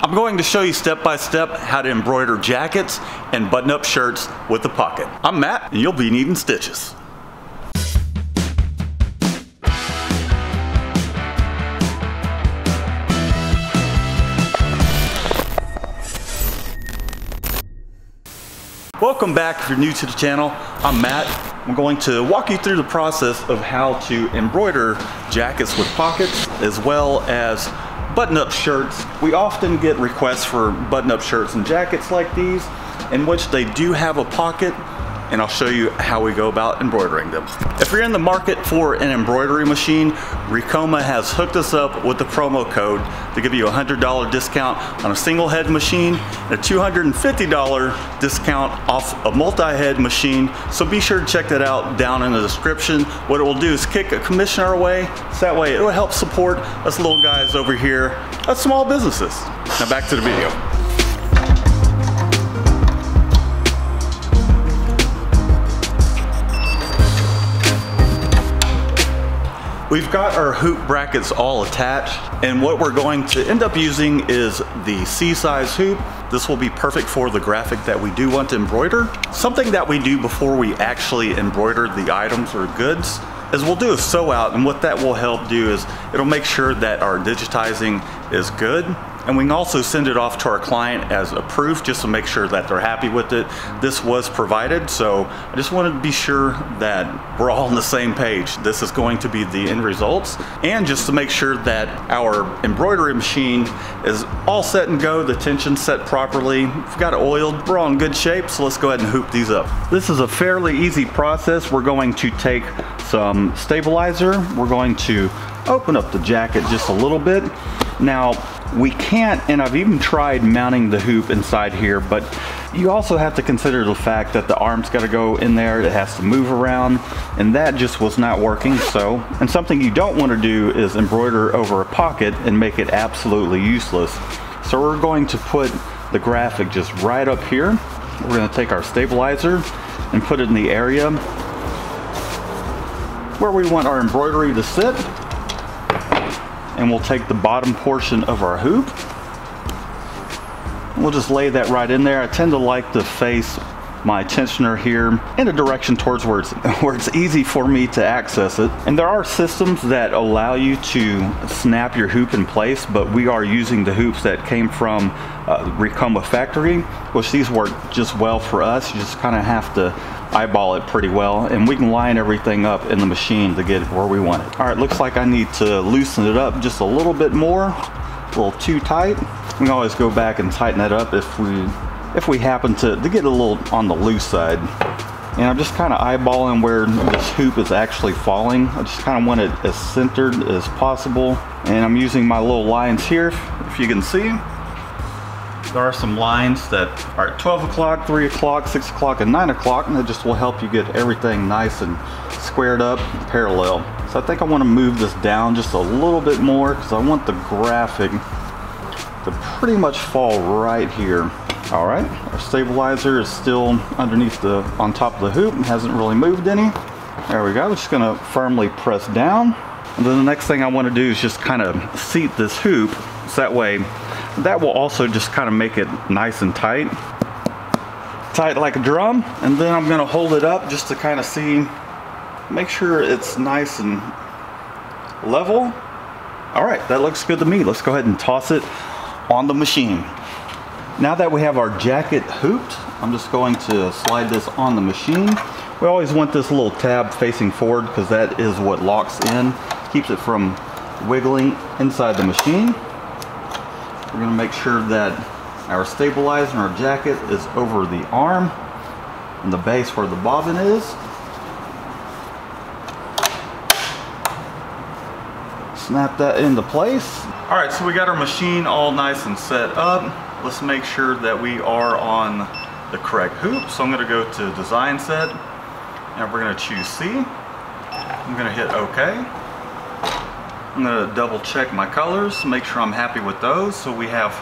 I'm going to show you step by step how to embroider jackets and button-up shirts with a pocket. I'm Matt, and you'll be needing stitches. Welcome back if you're new to the channel. I'm Matt. I'm going to walk you through the process of how to embroider jackets with pockets as well as button-up shirts. We often get requests for button-up shirts and jackets like these in which they do have a pocket, and I'll show you how we go about embroidering them. If you're in the market for an embroidery machine, Ricoma has hooked us up with the promo code to give you a $100 discount on a single head machine and a $250 discount off a multi-head machine. So be sure to check that out down in the description. What it will do is kick a commission our way, so that way it will help support us little guys over here at small businesses. Now back to the video. We've got our hoop brackets all attached, and what we're going to end up using is the C-size hoop. This will be perfect for the graphic that we do want to embroider. Something that we do before we actually embroider the items or goods is we'll do a sew out, and what that will help do is it'll make sure that our digitizing is good. And we can also send it off to our client as a proof just to make sure that they're happy with it. This was provided, so I just wanted to be sure that we're all on the same page. This is going to be the end results. And just to make sure that our embroidery machine is all set and go, the tension set properly. We've got it oiled, we're all in good shape, so let's go ahead and hoop these up. This is a fairly easy process. We're going to take some stabilizer. We're going to open up the jacket just a little bit. Now, we can't, and I've even tried mounting the hoop inside here, but you also have to consider the fact that the arm's got to go in there, it has to move around, and that just was not working. So, and something you don't want to do is embroider over a pocket and make it absolutely useless. So we're going to put the graphic just right up here. We're going to take our stabilizer and put it in the area where we want our embroidery to sit. And we'll take the bottom portion of our hoop. We'll just lay that right in there. I tend to like to face my tensioner here in a direction towards where it's easy for me to access it. And there are systems that allow you to snap your hoop in place, but we are using the hoops that came from Ricoma factory, which these work just well for us. You just kind of have to eyeball it pretty well, and we can line everything up in the machine to get it where we want it. All right, looks like I need to loosen it up just a little bit more, a little too tight. We can always go back and tighten that up if we happen to get a little on the loose side. And I'm just kind of eyeballing where this hoop is actually falling. I just kind of want it as centered as possible, and I'm using my little lines here, if you can see. There are some lines that are at 12 o'clock, 3 o'clock, 6 o'clock, and 9 o'clock, and it just will help you get everything nice and squared up, parallel. So I think I want to move this down just a little bit more because I want the graphic to pretty much fall right here. All right, our stabilizer is still underneath on top of the hoop and hasn't really moved any. There we go. We're just going to firmly press down. And then the next thing I want to do is just kind of seat this hoop, so that way that will also just kind of make it nice and tight like a drum. And then I'm going to hold it up just to kind of see, make sure it's nice and level. All right, that looks good to me. Let's go ahead and toss it on the machine. Now that we have our jacket hooped, I'm just going to slide this on the machine. We always want this little tab facing forward because that is what locks in, keeps it from wiggling inside the machine. We're going to make sure that our stabilizer and our jacket is over the arm and the base where the bobbin is. Snap that into place. All right, so we got our machine all nice and set up. Let's make sure that we are on the correct hoop. So I'm going to go to design set, and we're going to choose C. I'm going to hit OK. I'm going to double check my colors, make sure I'm happy with those. So we have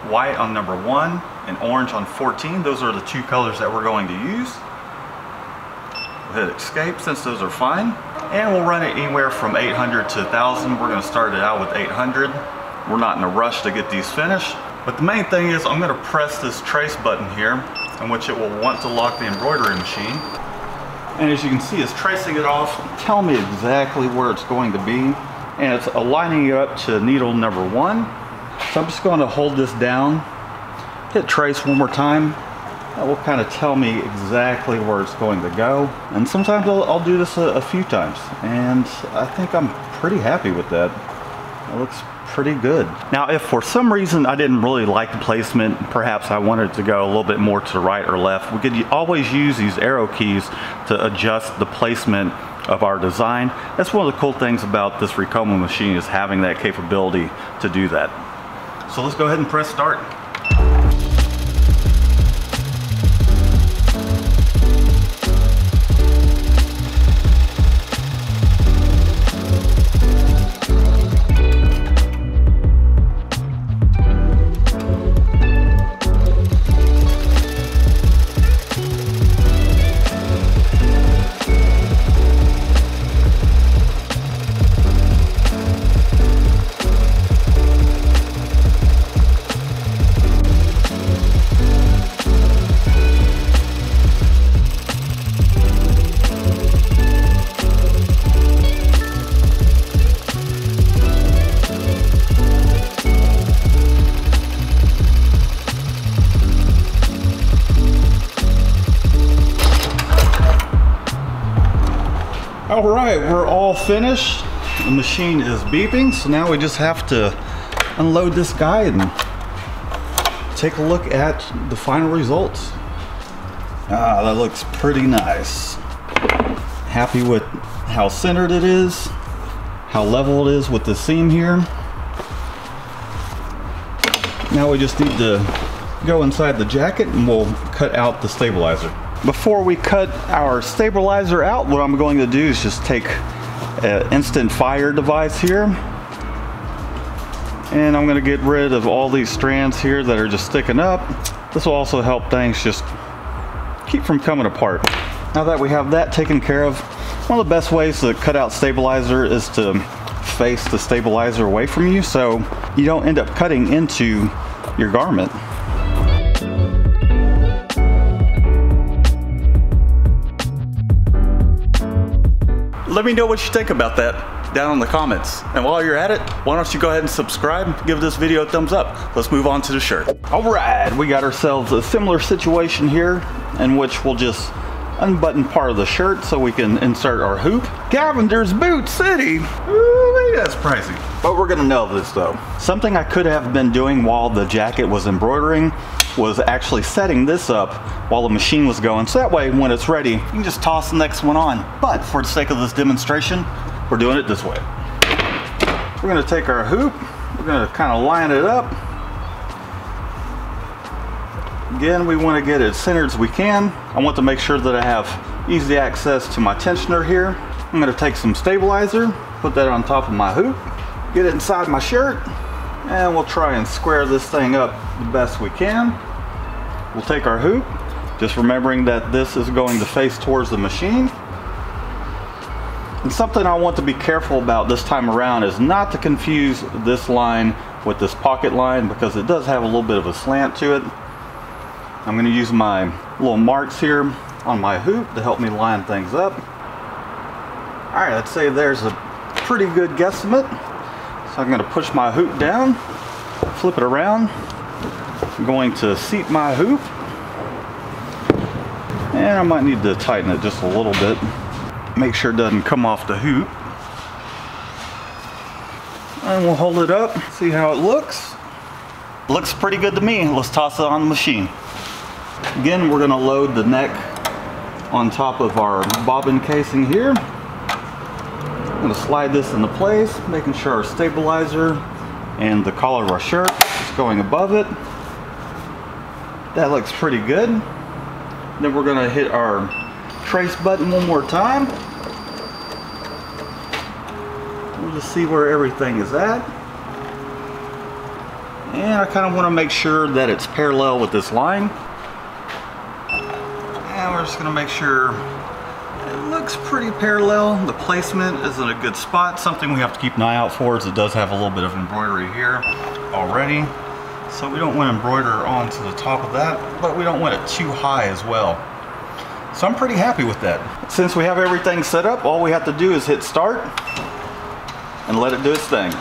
white on number 1 and orange on 14. Those are the two colors that we're going to use. We'll hit escape since those are fine. And we'll run it anywhere from 800 to 1000. We're going to start it out with 800. We're not in a rush to get these finished. But the main thing is I'm going to press this trace button here, in which it will want to lock the embroidery machine. And as you can see, it's tracing it off, telling me exactly where it's going to be. And it's aligning it up to needle number 1. So I'm just going to hold this down, hit trace one more time. That will kind of tell me exactly where it's going to go. And sometimes I'll do this a few times. And I think I'm pretty happy with that. It looks pretty good. Now, if for some reason I didn't really like the placement, perhaps I wanted to go a little bit more to the right or left, we could always use these arrow keys to adjust the placement of our design. That's one of the cool things about this Ricoma machine, is having that capability to do that. So let's go ahead and press start. All right, we're all finished. The machine is beeping, so now we just have to unload this guy and take a look at the final results. Ah, that looks pretty nice. Happy with how centered it is, how level it is with the seam here. Now we just need to go inside the jacket and we'll cut out the stabilizer. Before we cut our stabilizer out, what I'm going to do is just take an instant fire device here, and I'm going to get rid of all these strands here that are just sticking up. This will also help things just keep from coming apart. Now that we have that taken care of, one of the best ways to cut out stabilizer is to face the stabilizer away from you, so you don't end up cutting into your garment. Let me know what you think about that down in the comments. And while you're at it, why don't you go ahead and subscribe, give this video a thumbs up. Let's move on to the shirt. All right, we got ourselves a similar situation here in which we'll just unbutton part of the shirt so we can insert our hoop. Cavender's Boot City. Ooh, that's pricey. But we're gonna nail this though. Something I could have been doing while the jacket was embroidering was actually setting this up while the machine was going, so that way when it's ready you can just toss the next one on. But for the sake of this demonstration, we're doing it this way. We're going to take our hoop, we're going to kind of line it up. Again, we want to get it as centered as we can. I want to make sure that I have easy access to my tensioner here. I'm going to take some stabilizer, put that on top of my hoop, get it inside my shirt, and we'll try and square this thing up the best we can. We'll take our hoop, just remembering that this is going to face towards the machine. And something I want to be careful about this time around is not to confuse this line with this pocket line, because it does have a little bit of a slant to it. I'm going to use my little marks here on my hoop to help me line things up. Alright, let's say there's a pretty good guesstimate. So I'm going to push my hoop down, flip it around. I'm going to seat my hoop, and I might need to tighten it just a little bit. Make sure it doesn't come off the hoop. And we'll hold it up, see how it looks. Looks pretty good to me. Let's toss it on the machine. Again, we're going to load the neck on top of our bobbin casing here. I'm going to slide this into place, making sure our stabilizer and the collar of our shirt is going above it. That looks pretty good. Then we're going to hit our trace button one more time. We'll just see where everything is at. And I kind of want to make sure that it's parallel with this line. And we're just going to make sure it looks pretty parallel. The placement is in a good spot. Something we have to keep an eye out for is it does have a little bit of embroidery here already. So we don't want to embroider onto the top of that, but we don't want it too high as well. So I'm pretty happy with that. Since we have everything set up, all we have to do is hit start and let it do its thing.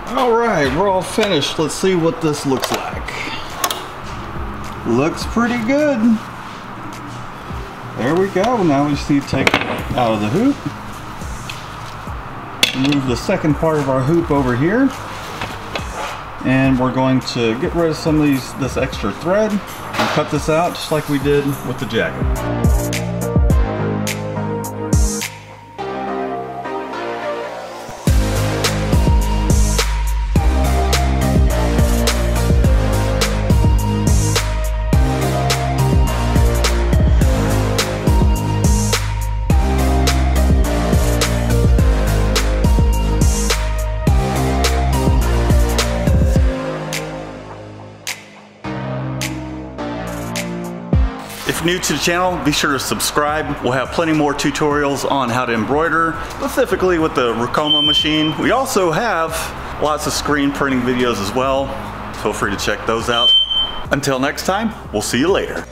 Alright, we're all finished. Let's see what this looks like. Looks pretty good. There we go. Now we just need to take it out of the hoop. Move the second part of our hoop over here. And we're going to get rid of some of this extra thread and cut this out just like we did with the jacket. If you're new to the channel, be sure to subscribe. We'll have plenty more tutorials on how to embroider, specifically with the Ricoma machine. We also have lots of screen printing videos as well. Feel free to check those out. Until next time, we'll see you later.